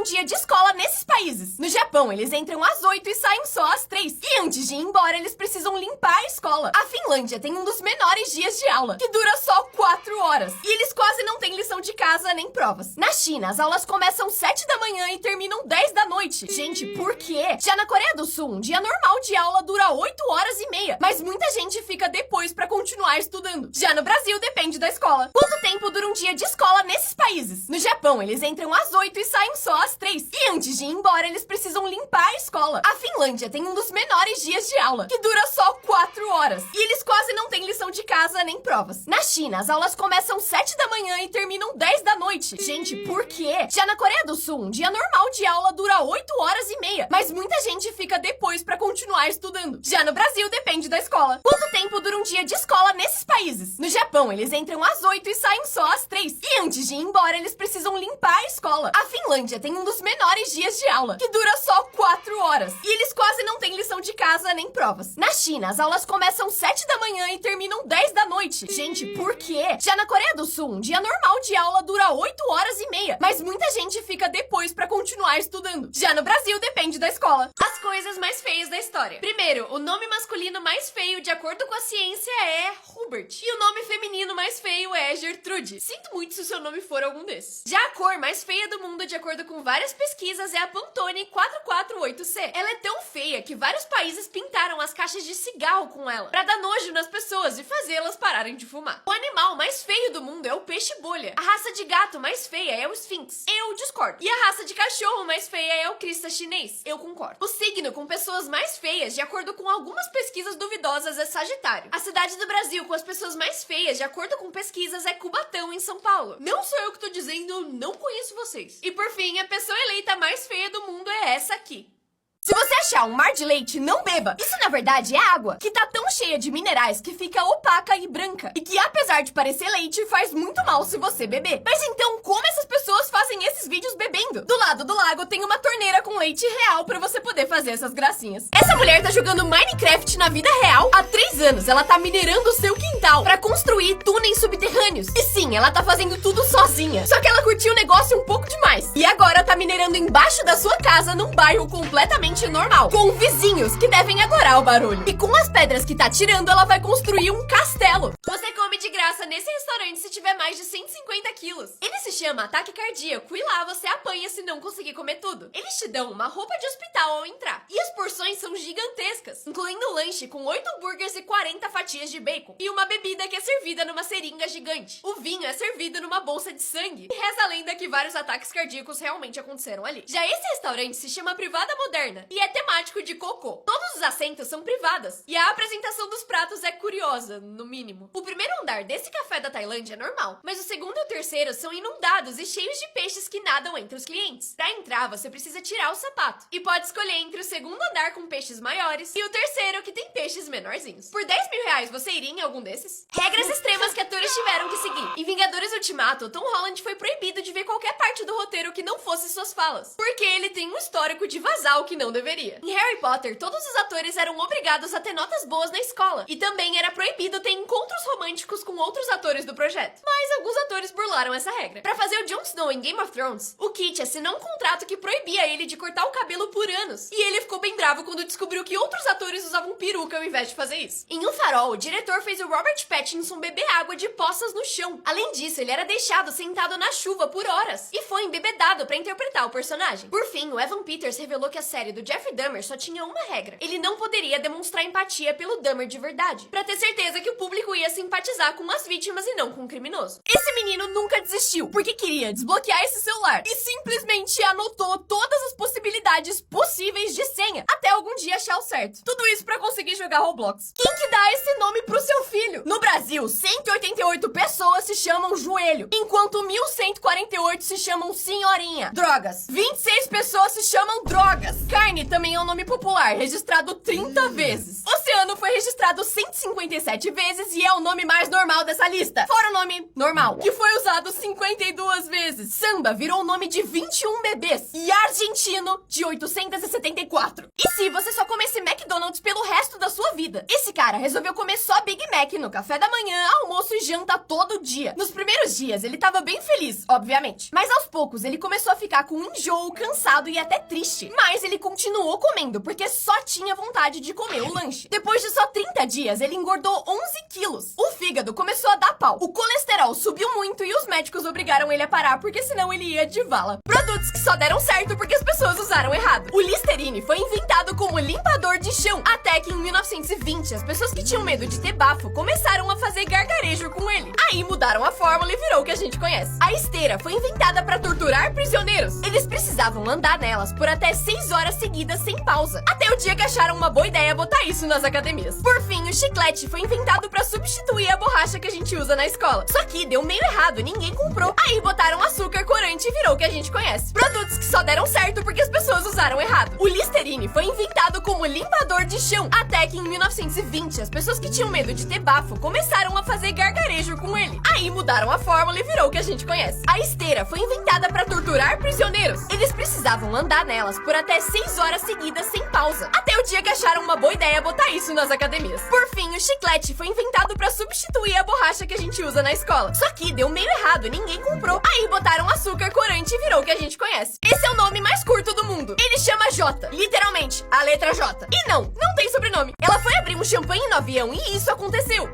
dia de escola nesses países. No Japão, eles entram às 8 e saem só às 3. E antes de ir embora, eles precisam limpar a escola. A Finlândia tem um dos menores dias de aula, que dura só 4 horas. E eles quase não têm lição de casa nem provas. Na China, as aulas começam 7 da manhã e terminam 10 da noite. Gente, por quê? Já na Coreia do Sul, um dia normal de aula dura 8 horas e meia, mas muita gente fica depois pra continuar estudando. Já no Brasil, depende da escola. Quanto tempo dura um dia de escola nesses países? No Japão, eles entram às 8 e saem só às 3. E antes de ir embora, eles precisam limpar a escola. A Finlândia tem um dos menores dias de aula, que dura só 4 horas. E eles quase não têm lição de casa nem provas. Na China, as aulas começam 7 da manhã e terminam 10 da noite. Gente, por quê? Já na Coreia do Sul, um dia normal de aula dura 8 horas e meia, mas muita gente fica depois pra continuar estudando. Já no Brasil, depende da escola. Quanto tempo dura um dia de escola nesses países? No Japão, eles entram às 8 e saem só às 3. E antes de ir embora, eles precisam limpar a escola. A Finlândia tem um dos menores dias de aula, que dura só 4 horas. E eles quase não têm lição de casa nem provas. Na China, as aulas começam 7 da manhã e terminam 10 da noite. Gente, por quê? Já na Coreia do Sul, um dia normal de aula dura 8 horas e meia, mas muita gente fica depois pra continuar estudando. Já no Brasil, depende da escola. As coisas mais feias da história. Primeiro, o nome masculino mais feio, de acordo com a ciência, é Hubert. E o nome feminino mais feio é Gertrude. Sinto muito se o seu nome for algum desses. Já a cor mais feia do mundo, de acordo com várias pesquisas, é a Pantone 448C. Ela é tão feia que vários países pintaram as caixas de cigarro com ela, pra dar nojo nas pessoas e fazê-las pararem de fumar. O animal mais feio do mundo é o peixe-bolha. A raça de gato mais feia é o Sphinx. Eu discordo. E a raça de cachorro mais feia é o crista chinês. Eu concordo. O signo com pessoas mais feias, de acordo com algumas pesquisas duvidosas, é Sagitário. A cidade do Brasil com as pessoas mais feias, de acordo com pesquisas, é Cubatão, em São Paulo. Não sou eu que tô dizendo, não conheço vocês. E por fim, a pessoa eleita mais feia do mundo é essa aqui. Se você achar um mar de leite, não beba. Isso, na verdade, é água, que tá tão cheia de minerais que fica opaca e branca. E que, apesar de parecer leite, faz muito mal se você beber. Mas então, como essas pessoas fazem esses vídeos bebendo? Do lado do lago tem uma torneira com leite real pra você poder fazer essas gracinhas. Essa mulher tá jogando Minecraft na vida real há 3 anos. Ela tá minerando o seu quintal pra construir túneis subterrâneos. E sim, ela tá fazendo tudo sozinha. Só que ela curtiu o negócio um pouco demais. E agora tá minerando embaixo da sua casa, num bairro completamente normal, com vizinhos que devem adorar o barulho. E com as pedras que tá tirando, ela vai construir um castelo. Você come de graça nesse restaurante se tiver mais de 150 quilos. Ele se chama ataque cardíaco e lá você apanha se não conseguir comer tudo. Eles te dão uma roupa de hospital ao entrar. E as porções são gigantescas, incluindo lanche com 8 hambúrgueres e 40 fatias de bacon. E uma bebida que é servida numa seringa gigante. O vinho é servido numa bolsa de sangue. E reza a lenda que vários ataques cardíacos realmente aconteceram ali. Já esse restaurante se chama Privada Moderna e é temático de cocô. Todos os assentos são privadas e a apresentação dos pratos é curiosa, no mínimo. O primeiro andar desse café da Tailândia é normal, mas o segundo e o terceiro são inundados e cheios de peixes que nadam entre os clientes. Pra entrar, você precisa tirar o sapato e pode escolher entre o segundo andar com peixes maiores e o terceiro que tem peixes menorzinhos. Por 10 mil reais, você iria em algum desses? Regras extremas que atores tiveram que seguir. Em Vingadores Ultimato, Tom Holland foi proibido de ver qualquer parte do roteiro que não fosse suas falas, porque ele tem um histórico de vazar o que não deveria. Em Harry Potter, todos os atores eram obrigados a ter notas boas na escola, e também era proibido ter encontros românticos com outros atores do projeto. Mas alguns atores burlaram essa regra. Pra fazer o Jon Snow em Game of Thrones, o Kit assinou um contrato que proibia ele de cortar o cabelo por anos, e ele ficou bem bravo quando descobriu que outros atores usavam peruca ao invés de fazer isso. Em O Farol, o diretor fez o Robert Pattinson beber água de poças no chão. Além disso, ele era deixado sentado na chuva por horas, e foi embebedado pra interpretar o personagem. Por fim, o Evan Peters revelou que a série do Jeffrey Dahmer só tinha uma regra. Ele não poderia demonstrar empatia pelo Dahmer de verdade, pra ter certeza que o público ia simpatizar com as vítimas e não com o criminoso. Esse menino nunca desistiu, porque queria desbloquear esse celular e simplesmente anotou todas as possibilidades possíveis de senha, até algum dia achar o certo. Tudo isso pra conseguir jogar Roblox. Quem que dá esse nome pro seu filho? No Brasil, 188 pessoas se chamam Joelho, enquanto 1.148 se chamam Senhorinha. Drogas. 26 pessoas se chamam Drogas. Carne também é um nome popular, registrado 30 vezes. Oceano foi registrado 157 vezes e é o nome mais normal dessa lista. Fora o nome normal, que foi usado 52 vezes. Samba virou o nome de 21 bebês. E argentino, de 800 1974. E se você só comesse McDonald's pelo resto da sua vida? Esse cara resolveu comer só Big Mac no café da manhã, almoço e janta todo dia. Nos primeiros dias, ele tava bem feliz, obviamente. Mas aos poucos, ele começou a ficar com enjoo, cansado e até triste. Mas ele continuou comendo, porque só tinha vontade de comer o lanche. Depois de só 30 dias, ele engordou 11 quilos. O fígado começou a dar pau. O colesterol subiu muito e os médicos obrigaram ele a parar, porque senão ele ia de vala. Produtos que só deram certo porque as pessoas usaram errado. O Listerine foi inventado como limpador de chão, até que em 1920 as pessoas que tinham medo de ter bafo começaram a fazer gargarejo com ele. Aí mudaram a fórmula e virou o que a gente conhece. A esteira foi inventada para torturar prisioneiros. Eles precisavam andar nelas por até 6 horas seguidas sem pausa. Até o dia que acharam uma boa ideia botar isso nas academias. Por fim, o chiclete foi inventado para substituir a borracha que a gente usa na escola. Só que deu meio errado, ninguém comprou. Aí botaram açúcar, corante e virou o que a gente conhece. Produtos que só deram certo porque as pessoas usaram errado. O Listerine foi inventado como limpador de chão, até que em 1920 as pessoas que tinham medo de ter bafo começaram a fazer gargarejo com ele. Aí mudaram a fórmula e virou o que a gente conhece. A esteira foi inventada para torturar prisioneiros. Eles precisavam andar nelas por até 6 horas seguidas sem pausa. Até o dia que acharam uma boa ideia botar isso nas academias. Por fim, o chiclete foi inventado para substituir a borracha que a gente usa na escola. Só que deu meio errado, ninguém comprou. Aí botaram açúcar, corante e virou o que a gente conhece. Esse é o nome mais curto do mundo. Ele chama J, literalmente, a letra J. E não tem sobrenome. Ela foi abrir um champanhe no avião e isso aconteceu.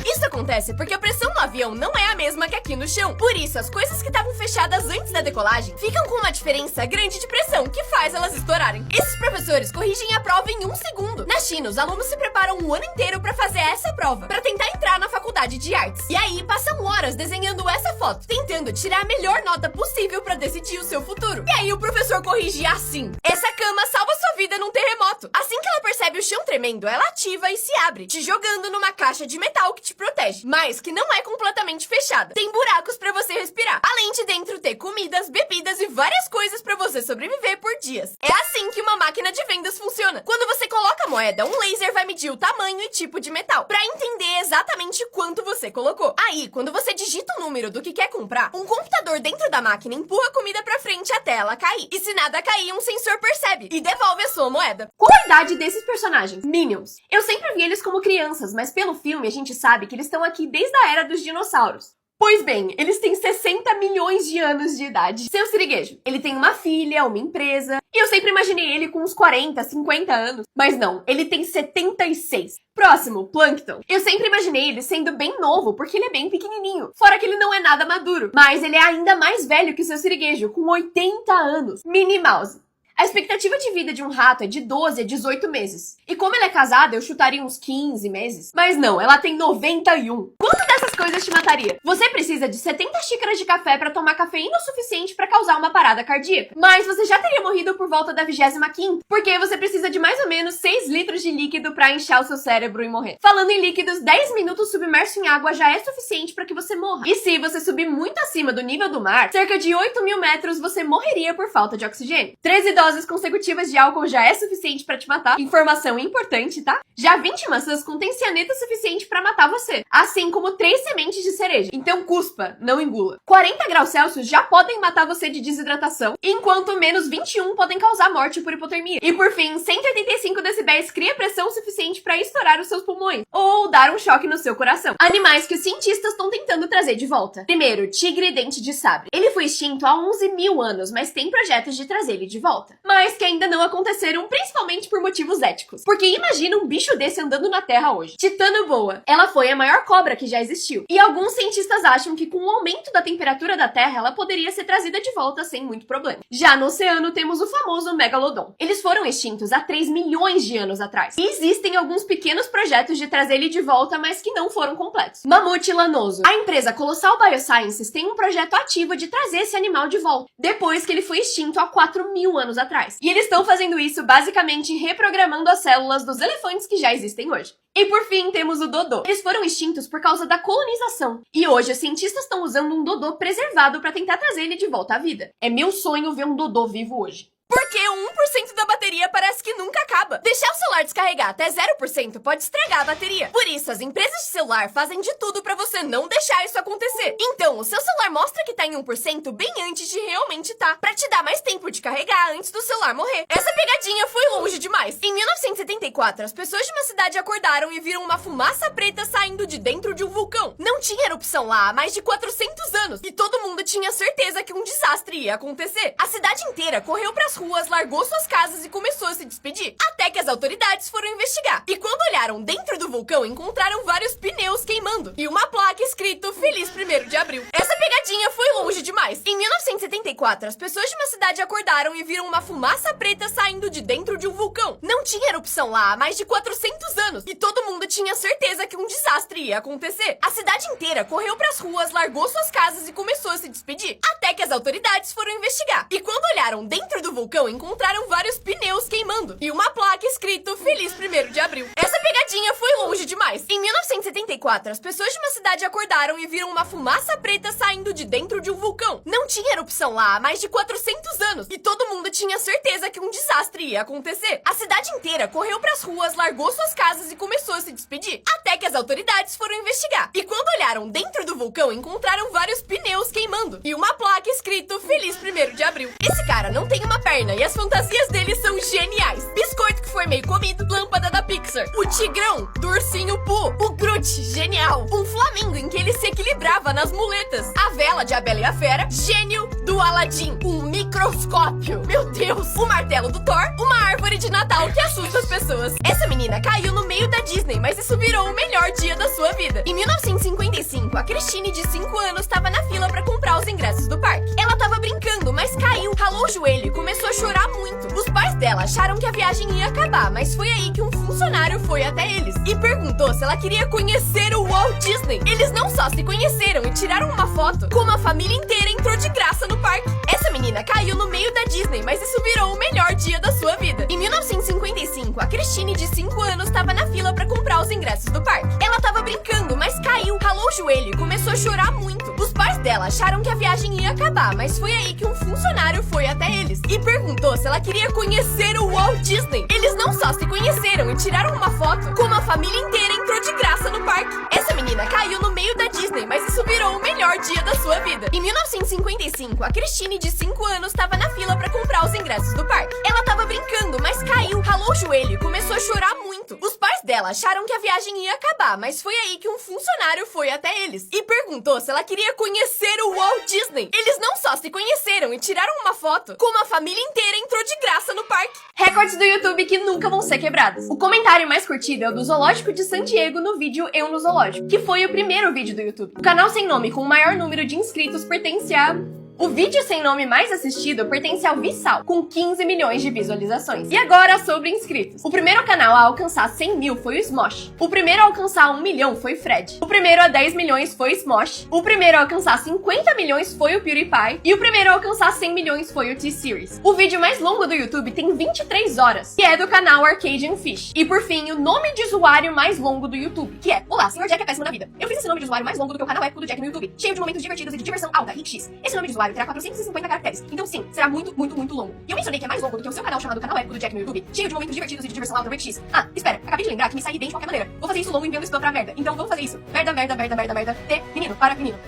Isso acontece porque a pressão no avião não é a mesma que aqui no chão. Por isso, as coisas que estavam fechadas antes da decolagem ficam com uma diferença grande de pressão que faz elas estourarem. Esses professores corrigem a prova em 1 segundo. Na China, os alunos se preparam um ano inteiro para fazer essa prova, para tentar entrar na faculdade de artes. E aí, passam horas desenhando essa foto, tentando tirar a melhor nota possível para decidir o seu futuro. E aí, o professor corrige assim: essa cama salva sua vida num terremoto. Assim que ela percebe o chão tremendo, ela ativa e se abre, te jogando numa caixa de metal que te protege, mas que não é completamente fechada. Tem buracos pra você respirar. Além de dentro ter comidas, bebidas e várias coisas pra você sobreviver por dias. É assim que uma máquina de vendas funciona. Quando você coloca a moeda, um laser vai medir o tamanho e tipo de metal, pra entender exatamente quanto você colocou. Aí, quando você digita o número do que quer comprar, um computador dentro da máquina empurra a comida pra frente até ela cair. E se nada cair, um sensor percebe e devolve a sua moeda. Qual a idade desses personagens? Minions. Eu sempre vi eles como crianças, mas pelo filme a gente sabe que eles estão aqui desde a era dos dinossauros. Pois bem, eles têm 60 milhões de anos de idade. Seu siriguejo, ele tem uma filha, uma empresa, e eu sempre imaginei ele com uns 40, 50 anos. Mas não, ele tem 76. Próximo, Plankton. Eu sempre imaginei ele sendo bem novo, porque ele é bem pequenininho. Fora que ele não é nada maduro. Mas ele é ainda mais velho que o seu siriguejo, com 80 anos. Minnie Mouse. A expectativa de vida de um rato é de 12 a 18 meses. E como ela é casada, eu chutaria uns 15 meses. Mas não, ela tem 91. Quanto dessas coisas te mataria? Você precisa de 70 xícaras de café pra tomar cafeína o suficiente pra causar uma parada cardíaca. Mas você já teria morrido por volta da 25ª, porque você precisa de mais ou menos 6 litros de líquido pra inchar o seu cérebro e morrer. Falando em líquidos, 10 minutos submerso em água já é suficiente pra que você morra. E se você subir muito acima do nível do mar, cerca de 8.000 metros, você morreria por falta de oxigênio. 13 doses consecutivas de álcool já é suficiente pra te matar. Informação importante, tá? Já 20 maçãs contêm cianeto suficiente pra matar você. Assim como 3 sementes de cereja. Então cuspa, não engula. 40 graus Celsius já podem matar você de desidratação, enquanto menos 21 podem causar morte por hipotermia. E por fim, 185 decibéis cria pressão suficiente pra estourar os seus pulmões, ou dar um choque no seu coração. Animais que os cientistas estão tentando trazer de volta. Primeiro, tigre dente de sabre. Ele foi extinto há 11.000 anos, mas tem projetos de trazer ele de volta. Mas que ainda não aconteceram, principalmente por motivos éticos. Porque imagina um bicho desse andando na Terra hoje. Titanoboa. Ela foi a maior cobra que já existiu. E alguns cientistas acham que com o aumento da temperatura da Terra, ela poderia ser trazida de volta sem muito problema. Já no oceano, temos o famoso Megalodon. Eles foram extintos há 3 milhões de anos atrás. E existem alguns pequenos projetos de trazer ele de volta, mas que não foram completos. Mamute lanoso. A empresa Colossal Biosciences tem um projeto ativo de trazer esse animal de volta, depois que ele foi extinto há 4.000 anos atrás. E eles estão fazendo isso basicamente reprogramando as células dos elefantes que já existem hoje. E por fim, temos o dodô. Eles foram extintos por causa da colonização. E hoje, os cientistas estão usando um dodô preservado para tentar trazer ele de volta à vida. É meu sonho ver um dodô vivo hoje. Porque um 1% da bateria parece que nunca acaba. Deixar o celular descarregar até 0% pode estragar a bateria. Por isso, as empresas de celular fazem de tudo pra você não deixar isso acontecer. Então, o seu celular mostra que tá em 1% bem antes de realmente tá, pra te dar mais tempo de carregar antes do celular morrer. Essa pegadinha foi longe demais. Em 1974, as pessoas de uma cidade acordaram e viram uma fumaça preta saindo de dentro de um vulcão. Não tinha erupção lá há mais de 400 anos e todo mundo tinha certeza que um desastre ia acontecer. A cidade inteira correu pras ruas, largou suas casas e começou a se despedir, até que as autoridades foram investigar. E quando olharam dentro do vulcão, encontraram vários pneus queimando e uma placa escrito Feliz 1º de Abril. Essa pegadinha foi longe demais. Em 1974, as pessoas de uma cidade acordaram e viram uma fumaça preta saindo de dentro de um vulcão. Não tinha erupção lá há mais de 400 anos e todo mundo tinha certeza que um desastre ia acontecer. A cidade inteira correu pras ruas, largou suas casas e começou a se despedir, até que as autoridades foram investigar. E quando olharam dentro do vulcão, encontraram vários pneus queimando e uma placa escrito Feliz 1º de Abril. Essa pegadinha foi longe demais. Em 1974, as pessoas de uma cidade acordaram e viram uma fumaça preta saindo de dentro de um vulcão. Não tinha erupção lá há mais de 400 anos e todo mundo tinha certeza que um desastre ia acontecer. A cidade inteira correu pras ruas, largou suas casas e começou a se despedir, até que as autoridades foram investigar. E quando olharam dentro do vulcão, encontraram vários pneus queimando e uma placa escrito Feliz 1º de Abril. Esse cara não tem uma perna e as fantasias dele são geniais. Biscoito que foi meio comido, lâmpada da Pixar, o tigrão do Ursinho Pooh, o Groot, genial, um flamingo em que ele se equilibrava nas muletas, a vela de A Bela e a Fera, gênio do Aladdin, um microscópio, meu Deus, o martelo do Thor, uma árvore de Natal que assusta as pessoas. Essa menina caiu no meio da Disney, mas isso virou o melhor dia da sua vida. Em 1955, a Christine, de 5 anos, estava na fila pra comprar os ingressos do parque. Ela tava brincando, mas caiu, ralou o joelho e começou a chorar muito. Os pais dela acharam que a viagem ia acabar, mas foi aí que um funcionário foi até eles e perguntou se ela queria conhecer o Walt Disney. Eles não só se conheceram e tiraram uma foto, como a família inteira entrou de graça no parque. Essa menina caiu no meio da Disney, mas isso virou o melhor dia da sua vida. Em 1955, a Christine, de 5 anos, estava na fila pra comprar os ingressos do parque. Ela tava brincando, mas caiu, ralou o joelho e começou a chorar muito. Os pais dela acharam que a viagem ia acabar, mas foi aí que um funcionário foi até eles e perguntou se ela queria conhecer o Walt Disney. Eles não só se conheceram e tiraram uma foto, como a família inteira entrou de graça no parque. Essa menina caiu no meio da Disney, mas isso virou o melhor dia da sua vida. Em 1955, a Christine, de 5 anos, estava na fila pra comprar os ingressos do parque. Ela tava brincando, mas caiu, ralou o joelho e começou a chorar muito. Os pais dela acharam que a viagem ia acabar, mas foi aí que um funcionário foi até eles e perguntou se ela queria conhecer o Walt Disney. Eles não só se conheceram e tiraram uma foto, como a família inteira entrou de graça no parque. Recordes do YouTube que nunca vão ser quebrados. O comentário mais curtido é o do Zoológico de San Diego no vídeo Eu no Zoológico, que foi o primeiro vídeo do YouTube. O canal sem nome com o maior número de inscritos pertence a... O vídeo sem nome mais assistido pertence ao Vissal, com 15 milhões de visualizações. E agora sobre inscritos. O primeiro canal a alcançar 100 mil foi o Smosh. O primeiro a alcançar 1 milhão foi o Fred. O primeiro a 10 milhões foi o Smosh. O primeiro a alcançar 50 milhões foi o PewDiePie. E o primeiro a alcançar 100 milhões foi o T-Series. O vídeo mais longo do YouTube tem 23 horas, e é do canal Arcadian Fish. E por fim, o nome de usuário mais longo do YouTube, que é: Olá, Sr. Jack é péssimo na vida. Eu fiz esse nome de usuário mais longo do que o canal épico do Jack no YouTube, cheio de momentos divertidos e de diversão alta, X. Esse nome de usuário terá 450 caracteres, então sim, será muito longo. E eu mencionei que é mais longo do que o seu canal chamado Canal Épico do Jack no YouTube, cheio de momentos divertidos e de diversão alta, X. Ah, espera, acabei de lembrar que me saí bem de qualquer maneira. Vou fazer isso longo enviando spam pra merda. Então vamos fazer isso. Merda, de menino para menino.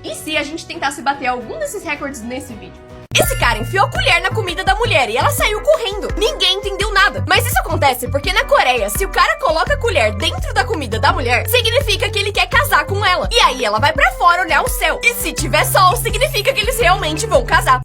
E se a gente tentasse bater algum desses recordes nesse vídeo? Esse cara enfiou a colher na comida da mulher e ela saiu correndo. Ninguém entendeu nada. Mas isso acontece porque na Coreia, se o cara coloca a colher dentro da comida da mulher, significa que ele quer casar com ela. E aí ela vai pra fora olhar o céu. E se tiver sol, significa que eles realmente vão casar.